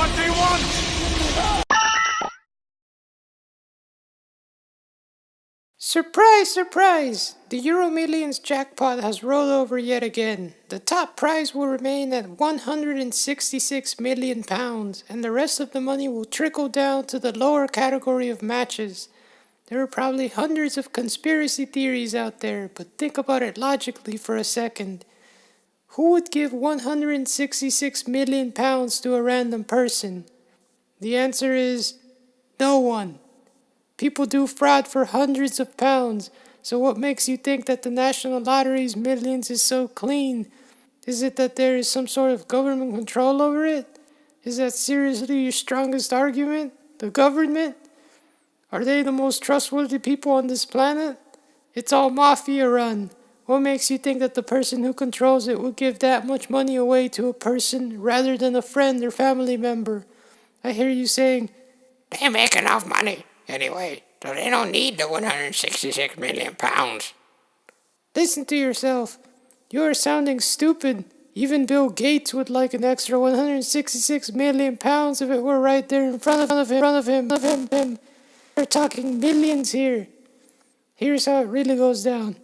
what they want! Surprise, surprise! The Euro Millions jackpot has rolled over yet again. The top prize will remain at £166 million, and the rest of the money will trickle down to the lower category of matches. There are probably hundreds of conspiracy theories out there, but think about it logically for a second. Who would give £166 million to a random person? The answer is no one. People do fraud for hundreds of pounds, so what makes you think that the National Lottery's millions is so clean? Is it that there is some sort of government control over it? Is that seriously your strongest argument? The government? Are they the most trustworthy people on this planet? It's all mafia run. What makes you think that the person who controls it would give that much money away to a person rather than a friend or family member? I hear you saying, they make enough money anyway, so they don't need the 166 million pounds. Listen to yourself. You are sounding stupid. Even Bill Gates would like an extra 166 million pounds if it were right there in front of him. We're talking millions here. Here's how it really goes down.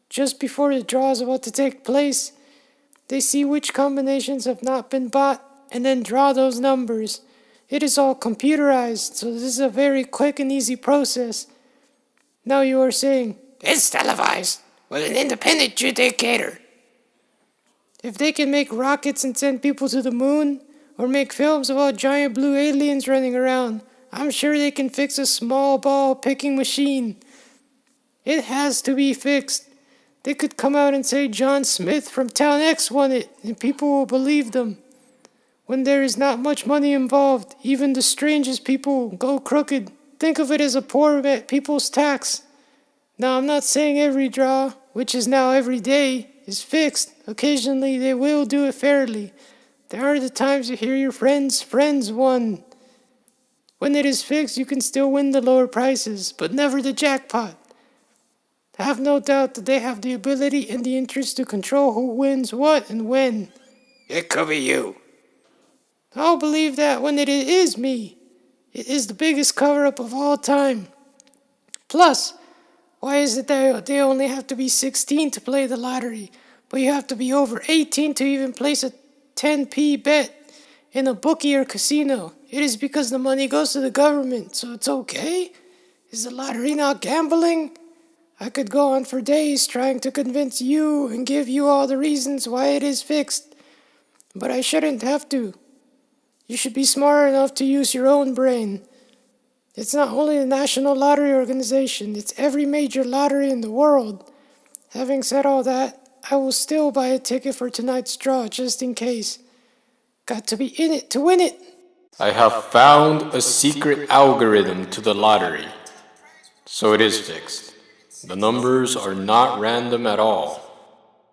Just before the draw is about to take place, they see which combinations have not been bought and then draw those numbers. It is all computerized, so this is a very quick and easy process. Now you are saying, it's televised with an independent judicator. If they can make rockets and send people to the moon, or make films about giant blue aliens running around, I'm sure they can fix a small ball picking machine. It has to be fixed. They could come out and say John Smith from Town X won it, and people will believe them. When there is not much money involved, even the strangest people go crooked. Think of it as a poor people's tax. Now, I'm not saying every draw, which is now every day, is fixed. Occasionally, they will do it fairly. There are the times you hear your friends' friends won. When it is fixed, you can still win the lower prices, but never the jackpot. Have no doubt that they have the ability and the interest to control who wins what and when. It could be you. I'll believe that when it is me. It is the biggest cover-up of all time. Plus, why is it that they only have to be 16 to play the lottery, but you have to be over 18 to even place a 10p bet in a bookie or casino? It is because the money goes to the government, so it's okay? Is the lottery not gambling? I could go on for days trying to convince you and give you all the reasons why it is fixed, but I shouldn't have to. You should be smart enough to use your own brain. It's not only the National Lottery Organization, it's every major lottery in the world. Having said all that, I will still buy a ticket for tonight's draw just in case. Got to be in it to win it. I have found a secret algorithm to the lottery. So it is fixed. The numbers are not random at all.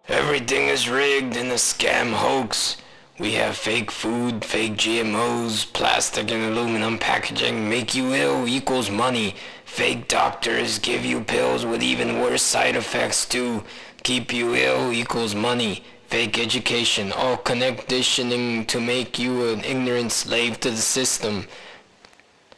Everything is rigged and a scam hoax. We have fake food, fake GMOs, plastic and aluminum packaging, make you ill equals money. Fake doctors give you pills with even worse side effects too. Keep you ill equals money. Fake education, all conditioning to make you an ignorant slave to the system.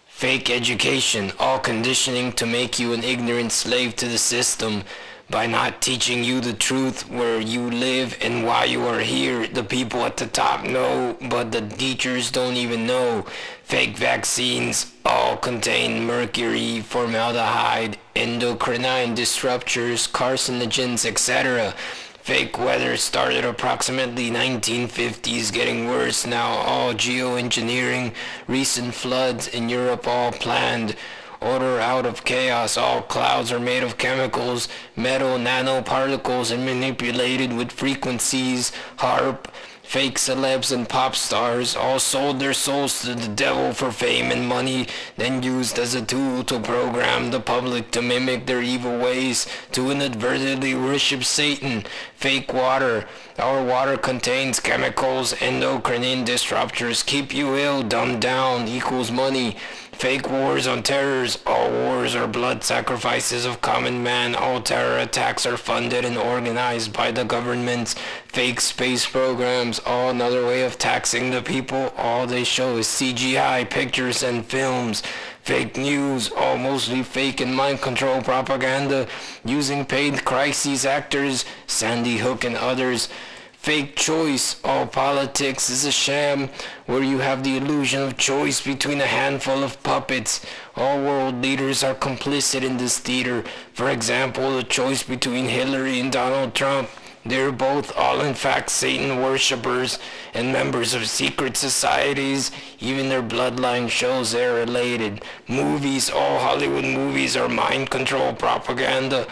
Fake education, all conditioning to make you an ignorant slave to the system. By not teaching you the truth where you live and why you are here. The people at the top know, but the teachers don't even know. Fake vaccines all contain mercury, formaldehyde, endocrine disruptors, carcinogens, etc. Fake weather started approximately 1950s, getting worse now. All geoengineering, recent floods in Europe all planned. Order out of chaos, all clouds are made of chemicals, metal nanoparticles and manipulated with frequencies. HARP, fake celebs and pop stars all sold their souls to the devil for fame and money, then used as a tool to program the public to mimic their evil ways, to inadvertently worship Satan. Fake water, Our water contains chemicals, endocrine disruptors, keep you ill, dumbed down, equals money. Fake wars on terrors. All wars are blood sacrifices of common man. All terror attacks are funded and organized by the governments. Fake space programs. All another way of taxing the people. All they show is CGI pictures and films. Fake news, all mostly fake and mind control propaganda, using paid crises actors, Sandy Hook and others. Fake choice, all politics is a sham, where you have the illusion of choice between a handful of puppets. All world leaders are complicit in this theater. For example, the choice between Hillary and Donald Trump. They're both all in fact Satan worshippers and members of secret societies. Even their bloodline shows they're related. Movies, all Hollywood movies are mind control propaganda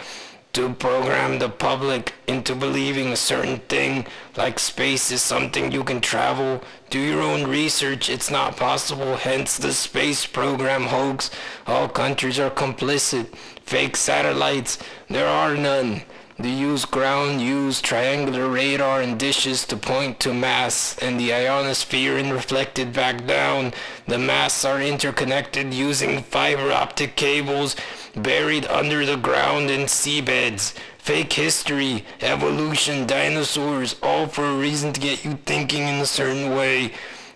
to program the public into believing a certain thing, like space is something you can travel. Do your own research, it's not possible, hence the space program hoax. All countries are complicit. Fake satellites, there are none. They use triangular radar and dishes to point to masts and the ionosphere and reflected back down. The masts are interconnected using fiber optic cables buried under the ground in seabeds. Fake history, evolution, dinosaurs, all for a reason to get you thinking in a certain way.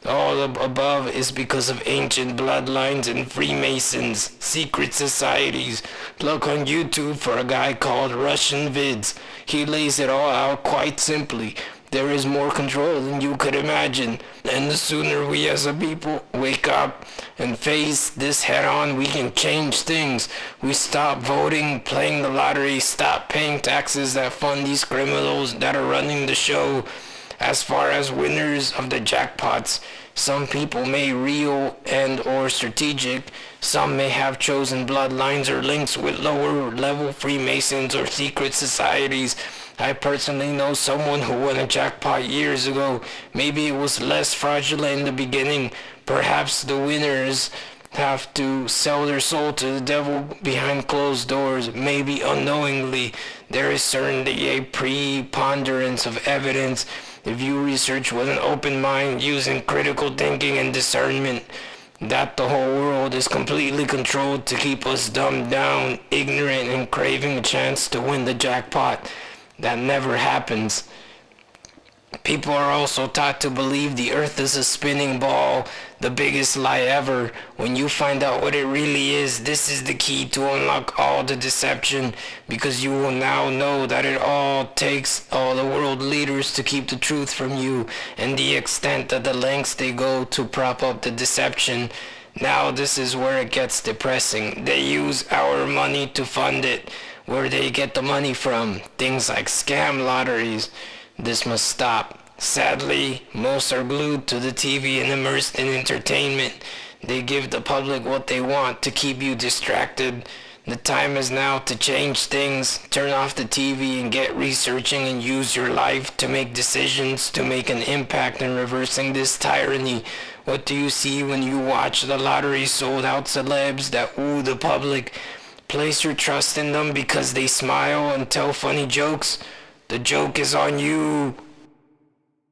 All above is because of ancient bloodlines and Freemasons, secret societies. Look on YouTube for a guy called Russian Vids. He lays it all out quite simply. There is more control than you could imagine. And the sooner we as a people wake up and face this head on, we can change things. We stop voting, playing the lottery, stop paying taxes that fund these criminals that are running the show. As far as winners of the jackpots, some people may real and or strategic. Some may have chosen bloodlines or links with lower level Freemasons or secret societies. I personally know someone who won a jackpot years ago. Maybe it was less fraudulent in the beginning. Perhaps the winners have to sell their soul to the devil behind closed doors. Maybe unknowingly. There is certainly a preponderance of evidence if you research with an open mind using critical thinking and discernment that the whole world is completely controlled to keep us dumbed down, ignorant, and craving a chance to win the jackpot. That never happens. People are also taught to believe the earth is a spinning ball, the biggest lie ever. When you find out what it really is, this is the key to unlock all the deception, because you will now know that it all takes all the world leaders to keep the truth from you, and the extent of the lengths they go to prop up the deception. Now this is where it gets depressing. They use our money to fund it. Where they get the money from? Things like scam lotteries. This must stop. Sadly, most are glued to the TV and immersed in entertainment. They give the public what they want to keep you distracted. The time is now to change things. Turn off the TV and get researching and use your life to make decisions, to make an impact in reversing this tyranny. What do you see when you watch the lottery sold out celebs that woo the public? Place your trust in them because they smile and tell funny jokes. The joke is on you.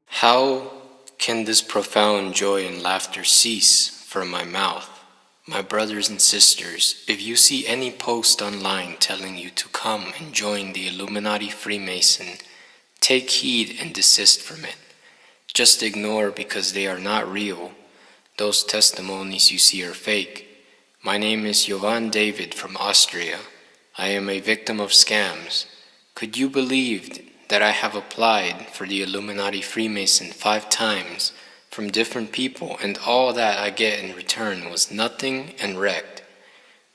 How can this profound joy and laughter cease from my mouth? My brothers and sisters, if you see any post online telling you to come and join the Illuminati Freemason, take heed and desist from it. Just ignore because they are not real. Those testimonies you see are fake. My name is Jovan David from Austria. I am a victim of scams. Could you believe that I have applied for the Illuminati Freemason 5 times from different people, and all that I get in return was nothing and wrecked?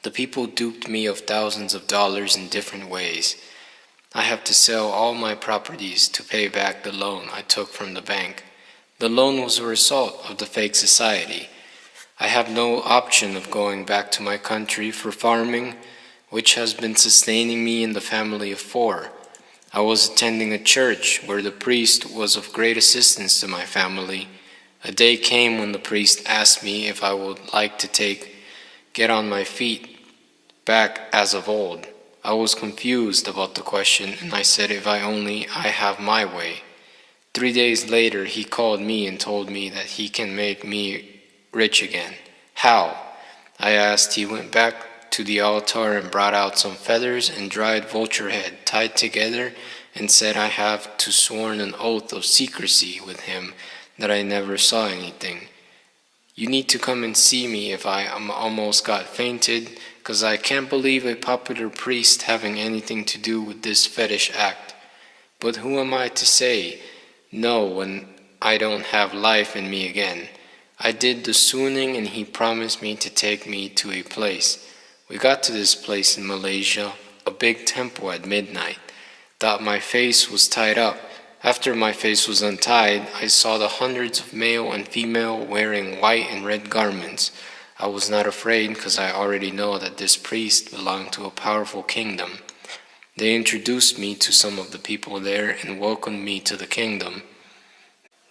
The people duped me of thousands of dollars in different ways. I have to sell all my properties to pay back the loan I took from the bank. The loan was a result of the fake society. I have no option of going back to my country for farming, which has been sustaining me and the family of 4. I was attending a church where the priest was of great assistance to my family. A day came when the priest asked me if I would like to get on my feet back as of old. I was confused about the question, and I said if I have my way. 3 days later, he called me and told me that he can make me rich again. How? I asked. He went back to the altar and brought out some feathers and dried vulture head tied together and said I have to sworn an oath of secrecy with him that I never saw anything. You need to come and see me if I almost got fainted, 'cause I can't believe a popular priest having anything to do with this fetish act. But who am I to say no when I don't have life in me again? I did the swooning and he promised me to take me to a place. We got to this place in Malaysia, a big temple at midnight. Thought my face was tied up. After my face was untied, I saw the hundreds of male and female wearing white and red garments. I was not afraid because I already know that this priest belonged to a powerful kingdom. They introduced me to some of the people there and welcomed me to the kingdom.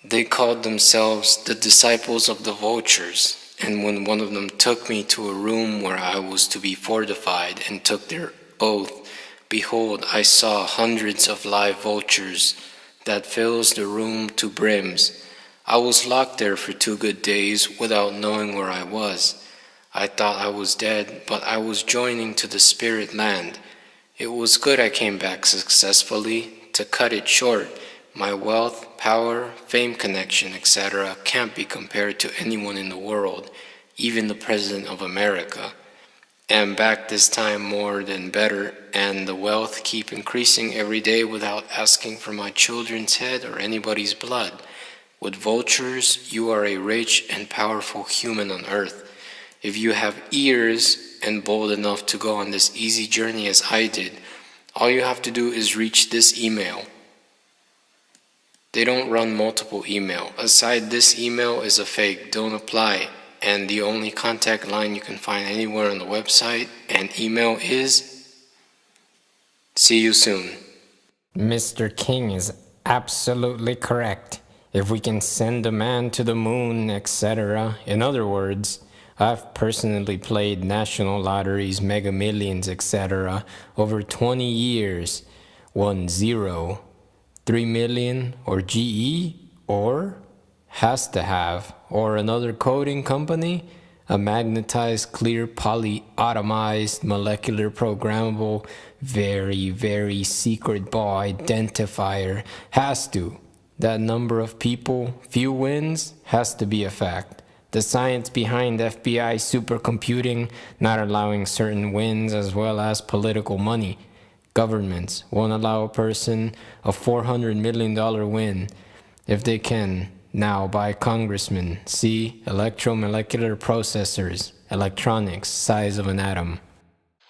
They called themselves the disciples of the vultures, and when one of them took me to a room where I was to be fortified and took their oath, behold, I saw hundreds of live vultures that fills the room to brims. I was locked there for 2 good days without knowing where I was. I thought I was dead, but I was joining to the spirit land. It was good I came back successfully. To cut it short, my wealth, power, fame, connection, etc. can't be compared to anyone in the world, even the President of America. And back this time more than better, and the wealth keep increasing every day without asking for my children's head or anybody's blood. With vultures, you are a rich and powerful human on earth. If you have ears and bold enough to go on this easy journey as I did, all you have to do is reach this email. They don't run multiple email. Aside, this email is a fake, don't apply. And the only contact line you can find anywhere on the website and email is... See you soon. Mr. King is absolutely correct. If we can send a man to the moon, etc. In other words, I've personally played national lotteries, mega millions, etc. over 20 years. 1 0, 3 million, or GE, or has to have, or another coding company, a magnetized, clear, polyatomized, molecular, programmable, very, very secret ball identifier, has to. That number of people, few wins, has to be a fact. The science behind FBI supercomputing not allowing certain wins as well as political money. Governments won't allow a person a $400 million win if they can now buy congressmen. See, electromolecular processors, electronics, size of an atom.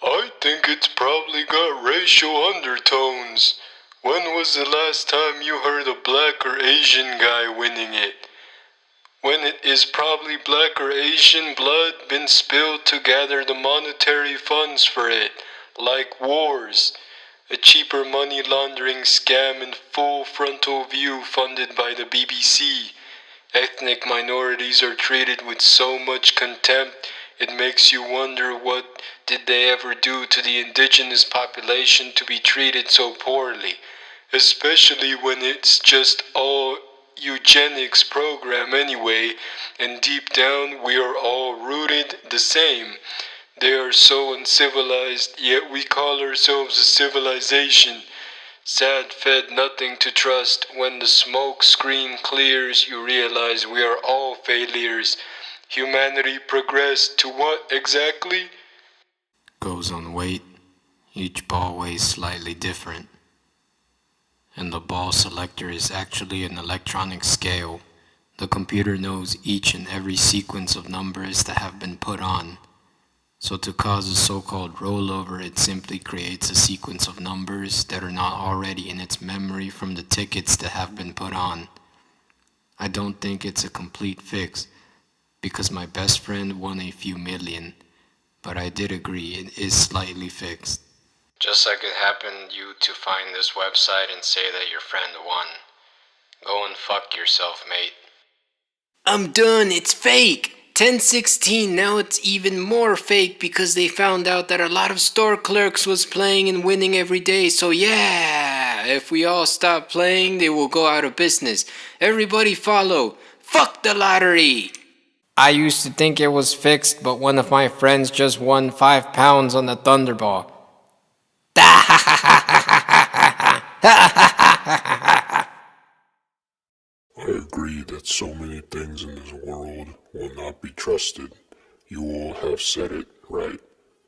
I think it's probably got racial undertones. When was the last time you heard a black or Asian guy winning it? When it is probably black or Asian blood been spilled to gather the monetary funds for it, like wars. A cheaper money laundering scam in full frontal view funded by the BBC. Ethnic minorities are treated with so much contempt, it makes you wonder what did they ever do to the indigenous population to be treated so poorly, especially when it's just all eugenics program anyway, and deep down we are all rooted the same. They are so uncivilized, yet we call ourselves a civilization. Sad fed nothing to trust. When the smoke screen clears, you realize we are all failures. Humanity progressed to what exactly? Goes on weight. Each ball weighs slightly different. And the ball selector is actually an electronic scale. The computer knows each and every sequence of numbers that have been put on. So to cause a so-called rollover, it simply creates a sequence of numbers that are not already in its memory from the tickets that have been put on. I don't think it's a complete fix, because my best friend won a few million, but I did agree it is slightly fixed. Just like it happened you to find this website and say that your friend won. Go and fuck yourself, mate. I'm done, it's fake! 1016, now it's even more fake because they found out that a lot of store clerks was playing and winning every day, so yeah! If we all stop playing, they will go out of business. Everybody follow. Fuck the lottery! I used to think it was fixed, but one of my friends just won £5 on the Thunderball. I agree that so many things in this world will not be trusted. You all have said it right.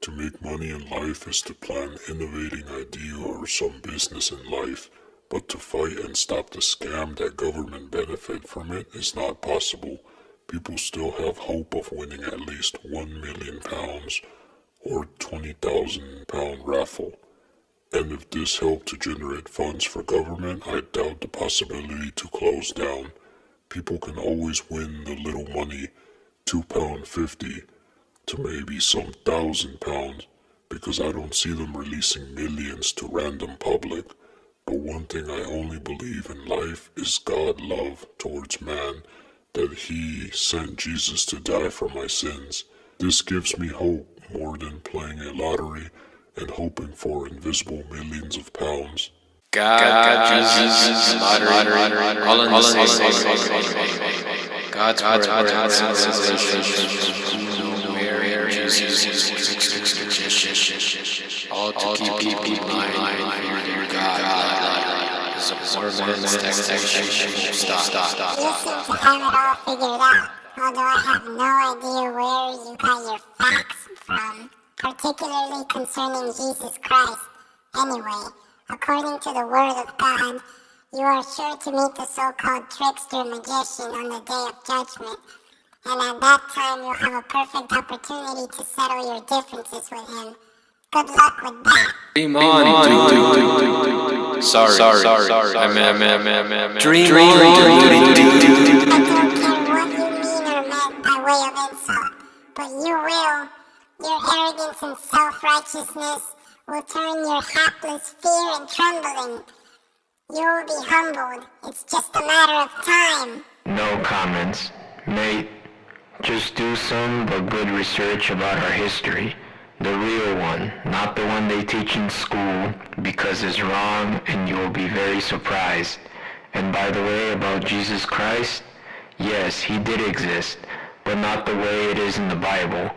To make money in life is to plan an innovating idea or some business in life, but to fight and stop the scam that government benefit from it is not possible. People still have hope of winning at least £1 million or £20,000 raffle. And if this helped to generate funds for government, I doubt the possibility to close down. People can always win the little money, £2.50 to maybe some £1,000, because I don't see them releasing millions to random public. But one thing I only believe in life is God love towards man, that he sent Jesus to die for my sins. This gives me hope more than playing a lottery and hoping for invisible millions of pounds. God, Jesus, lottery, all in the same. God's where Jesus, all to keep people in line, God is a poor man's taxation. Stop. You seem to have it all figured out, although I have no idea where you got your facts from, particularly concerning Jesus Christ. Anyway, according to the Word of God, you are sure to meet the so-called trickster magician on the day of judgment, and at that time you'll have a perfect opportunity to settle your differences with him. Good luck with that. Dream on, dude. Sorry. I meant. Dream on, I don't care what you mean or meant by way of insult, but you will. Your arrogance and self-righteousness will turn your hapless fear and trembling. You will be humbled. It's just a matter of time. No comments. Mate, just do some but good research about our history. The real one, not the one they teach in school, because it's wrong and you'll be very surprised. And by the way, about Jesus Christ, yes, he did exist, but not the way it is in the Bible.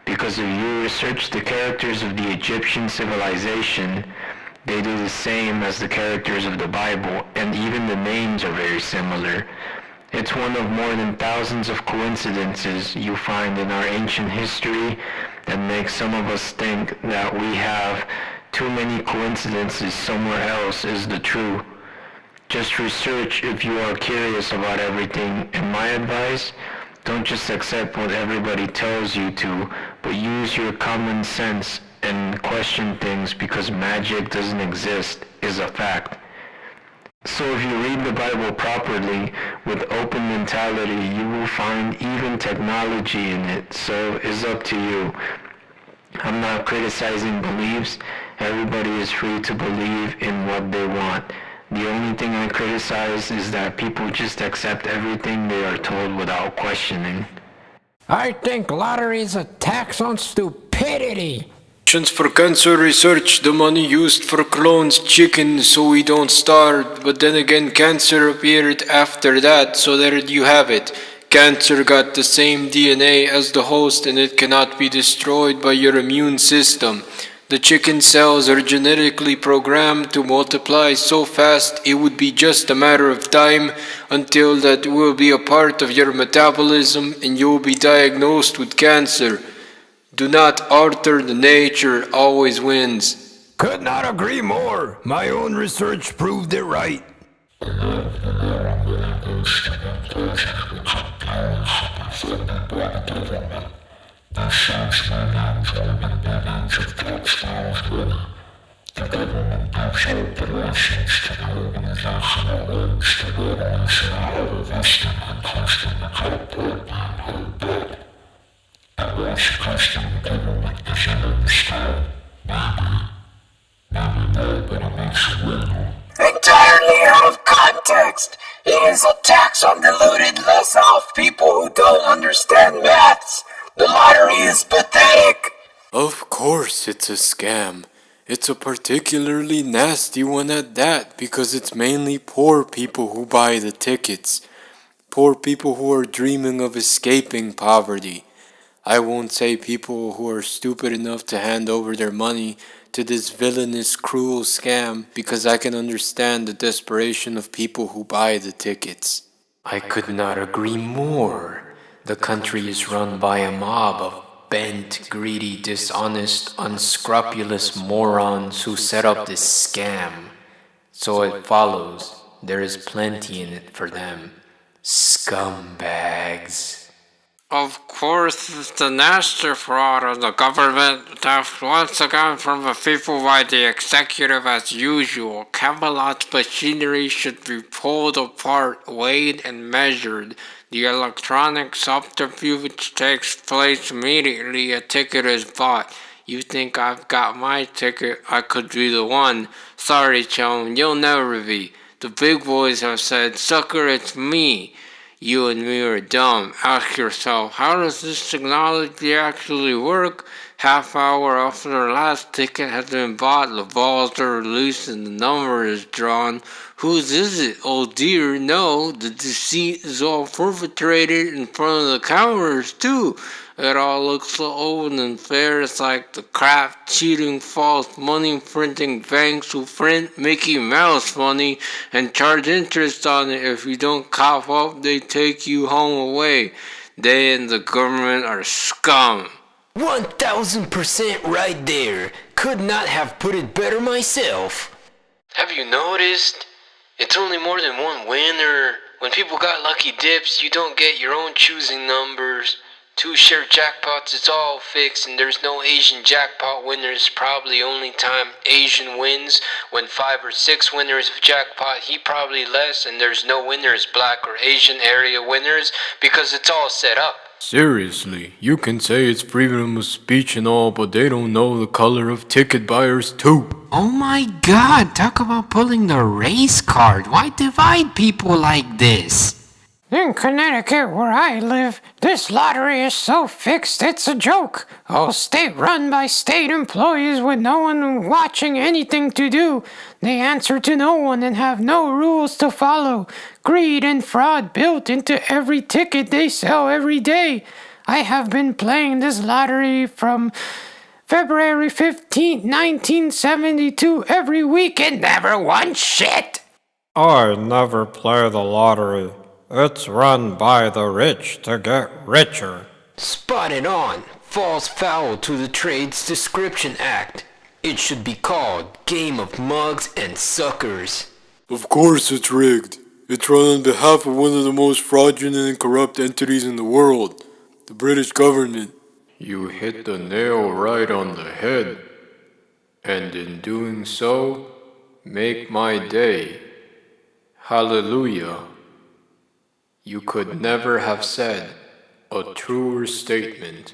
Because if you research the characters of the Egyptian civilization, they do the same as the characters of the Bible, and even the names are very similar. It's one of more than thousands of coincidences you find in our ancient history that makes some of us think that we have too many coincidences somewhere else is the true. Just research if you are curious about everything, and my advice, don't just accept what everybody tells you to, but use your common sense and question things, because magic doesn't exist is a fact. So if you read the Bible properly with open mentality, you will find even technology in it, so it's up to you. I'm not criticizing beliefs. Everybody is free to believe in what they want. The only thing I criticize is that people just accept everything they are told without questioning. I think lottery is a tax on stupidity. For cancer research, the money used for clones chickens so we don't starve. But then again, cancer appeared after that, so there you have it. Cancer got the same DNA as the host and it cannot be destroyed by your immune system. The chicken cells are genetically programmed to multiply so fast it would be just a matter of time until that will be a part of your metabolism and you will be diagnosed with cancer. Do not alter the nature, always wins. Could not agree more. My own research proved it right. Entirely out of context. It is a tax on deluded, less off people who don't understand maths. The lottery is pathetic. Of course it's a scam. It's a particularly nasty one at that because it's mainly poor people who buy the tickets. Poor people who are dreaming of escaping poverty. I won't say people who are stupid enough to hand over their money to this villainous, cruel scam because I can understand the desperation of people who buy the tickets. I could not agree more. The country is run by a mob of bent, greedy, dishonest, unscrupulous morons who set up this scam. So it follows there is plenty in it for them. Scumbags. Of course, it's the nasty fraud of the government theft once again from the people by the executive as usual. Camelot's machinery should be pulled apart, weighed and measured. The electronic subterfuge takes place immediately a ticket is bought. You think I've got my ticket? I could be the one. Sorry, chum, you'll never be. The big boys have said, sucker, it's me. You and me are dumb. Ask yourself, how does this technology actually work? Half hour after the last ticket has been bought, the balls are released and the number is drawn. Whose is it? Oh dear, no. The deceit is all perpetrated in front of the counters, too. It all looks so open and fair. It's like the crap, cheating, false money printing banks who print Mickey Mouse money and charge interest on it. If you don't cough up, they take you home away. They and the government are scum. 1000% right there. Could not have put it better myself. Have you noticed? It's only more than one winner. When people got lucky dips, you don't get your own choosing numbers. 2-share jackpots, it's all fixed, and there's no Asian jackpot winners. Probably only time Asian wins when 5 or 6 winners of jackpot, he probably less, and there's no winners, black or Asian area winners, because it's all set up. Seriously, you can say it's freedom of speech and all, but they don't know the color of ticket buyers too. Oh my god, talk about pulling the race card. Why divide people like this? In Connecticut, where I live, this lottery is so fixed it's a joke. A state run by state employees with no one watching anything to do. They answer to no one and have no rules to follow. Greed and fraud built into every ticket they sell every day. I have been playing this lottery from February 15th, 1972 every week and never won shit. I never play the lottery. It's run by the rich to get richer. Spotted on. Falls foul to the Trades Description Act. It should be called Game of Mugs and Suckers. Of course it's rigged. It's run on behalf of one of the most fraudulent and corrupt entities in the world, the British government. You hit the nail right on the head. And in doing so, make my day. Hallelujah. You could never have said a truer statement.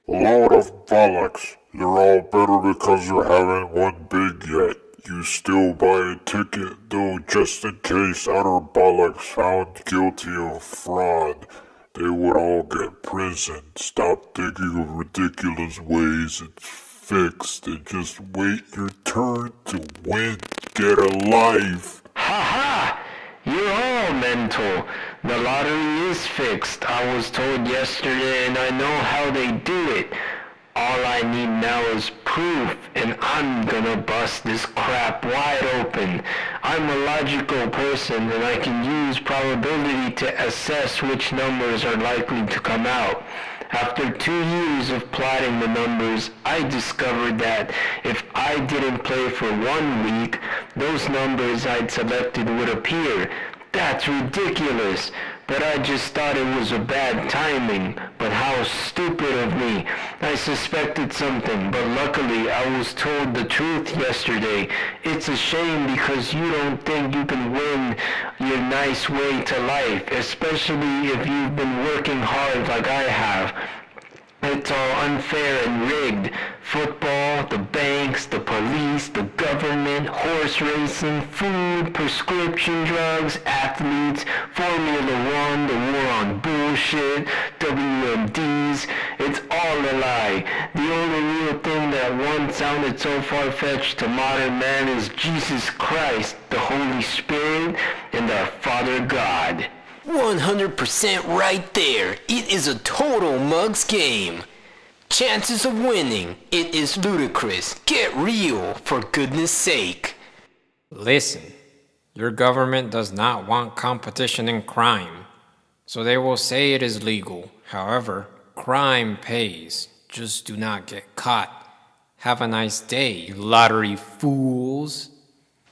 A load of bollocks. You're all better because you haven't won big yet. You still buy a ticket though, just in case other bollocks found guilty of fraud. They would all get prison. Stop thinking of ridiculous ways. It's fixed. And just wait your turn to win. Get a life. Ha ha! You're all mental. The lottery is fixed. I was told yesterday and I know how they do it. All I need now is proof, and I'm gonna bust this crap wide open. I'm a logical person and I can use probability to assess which numbers are likely to come out. After 2 years of plotting the numbers, I discovered that if I didn't play for 1 week, those numbers I'd selected would appear. That's ridiculous, but I just thought it was a bad timing. But how stupid of me. I suspected something, but luckily I was told the truth yesterday. It's a shame because you don't think you can win your nice way to life, especially if you've been working hard like I have. It's all unfair and rigged. Football, the banks, the police, the government, horse racing, food, prescription drugs, athletes, Formula One, the war on bullshit, WMDs. It's all all a lie. The only real thing that once sounded so far-fetched to modern man is Jesus Christ, the Holy Spirit, and our Father God. 100% right there. It is a total mug's game. Chances of winning, it is ludicrous. Get real, for goodness sake. Listen, your government does not want competition in crime, so they will say it is legal. However, crime pays. Just do not get caught. Have a nice day, you lottery fools.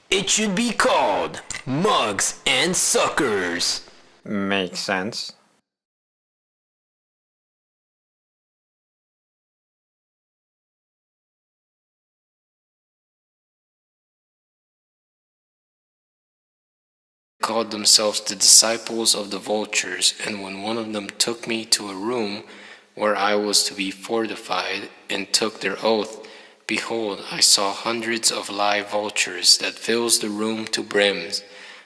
It should be called Mugs and Suckers. Makes sense. Called themselves the disciples of the vultures, and when one of them took me to a room where I was to be fortified, and took their oath, behold, I saw hundreds of live vultures that fills the room to brims.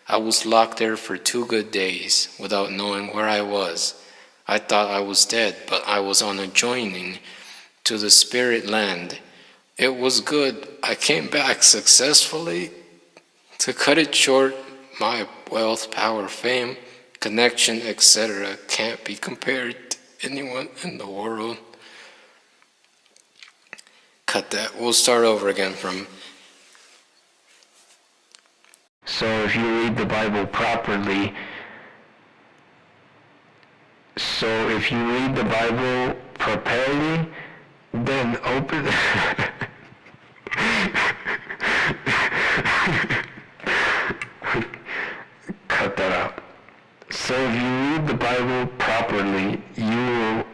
I was locked there for 2 good days, without knowing where I was. I thought I was dead, but I was on a journey to the spirit land. It was good. I came back successfully. To cut it short, my wealth, power, fame, connection, etc. can't be compared to anyone in the world. Cut that. We'll start over again from... So if you read the Bible properly, then open... Cut that out. So if you read the Bible properly, you will